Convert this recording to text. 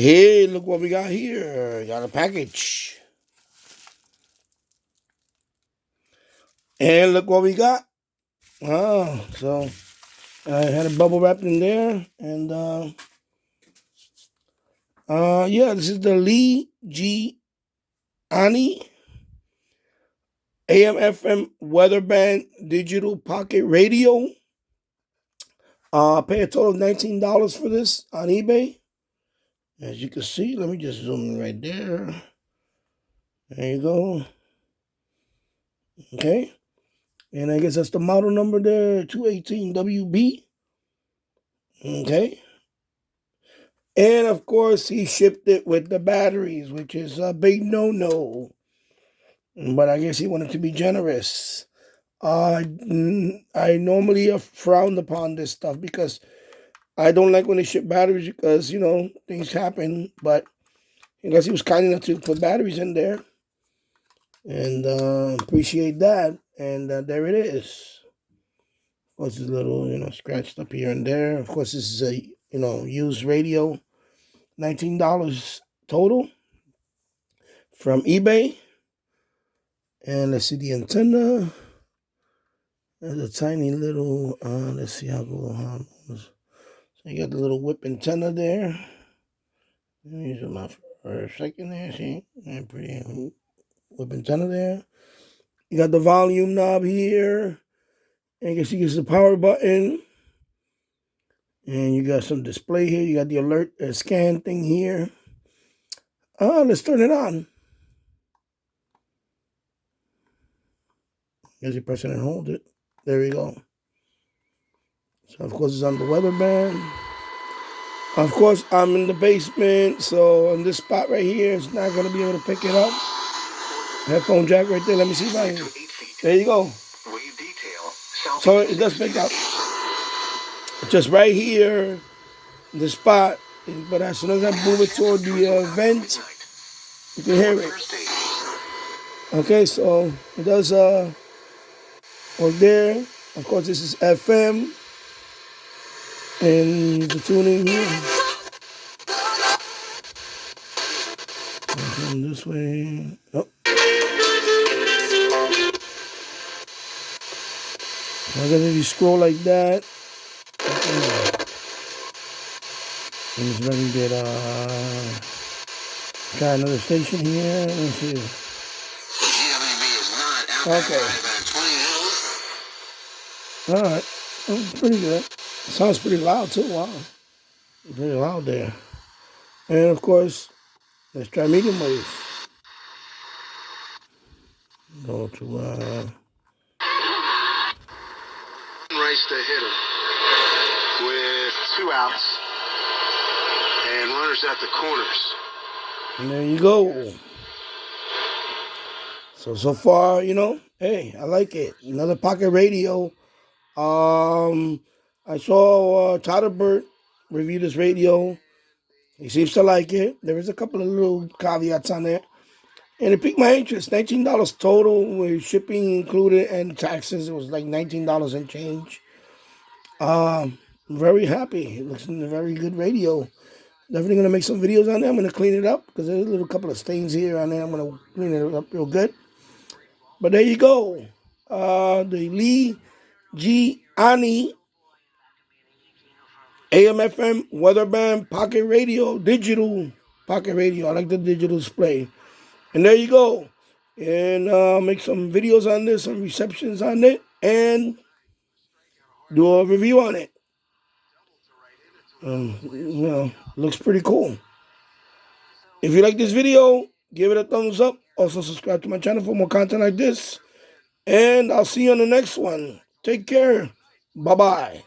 Hey, look what we got here. Got a package. And look what we got. So I had a bubble wrapped in there. And yeah, this is the Lijiani AM FM weather band digital pocket radio. Pay a total of $19 for this on eBay. As you can see, let me just zoom in right there. There you go. Okay. And I guess that's the model number there, 218WB. Okay. And of course, he shipped it with the batteries, which is a big no-no. But I guess he wanted to be generous. I normally frown upon this stuff because I don't like when they ship batteries because, things happen. But I guess he was kind enough to put batteries in there. And appreciate that. And there it is. Of course, it's a little, scratched up here and there. Of course, this is a, used radio. $19 total from eBay. And let's see the antenna. There's a tiny little, let's see how good. So you got the little whip antenna there. Let me zoom out for a second there, see? And pretty whip antenna there. You got the volume knob here. And I guess you get the power button. And you got some display here. You got the alert scan thing here. Let's turn it on. As you press it and hold it. There we go. So, of course, it's on the weather band. Of course, I'm in the basement, so on this spot right here, it's not going to be able to pick it up. Headphone jack right there. Let me see if I can. There you go. So it does pick up. It's just right here, the spot. But as soon as I move it toward the vent, you can hear it. Okay, so it does work there. Of course, this is FM. And the tuning here. From this way. Oh. I guess if you scroll like that, and it's ready to get try another station here. Let's see. Okay. Alright. Pretty good. Sounds pretty loud too. Wow. Very loud there. And of course, let's try medium wave. Go to race the hitter with 2 outs and runners at the corners. And there you go. So far, hey, I like it. Another pocket radio. I saw Todderbert review this radio. He seems to like it. There is a couple of little caveats on there. And it piqued my interest. $19 total with shipping included and taxes. It was like $19 and change. Very happy. It looks like a very good radio. Definitely going to make some videos on there. I'm going to clean it up because there's a little couple of stains here on there. I'm going to clean it up real good. But there you go. The Lijiani AM/FM weather band pocket radio, digital pocket radio. I like the digital display. And there you go. And make some videos on this, some receptions on it, and do a review on it. Looks pretty cool. If you like this video, give it a thumbs up. Also subscribe to my channel for more content like this. And I'll see you on the next one. Take care. Bye-bye.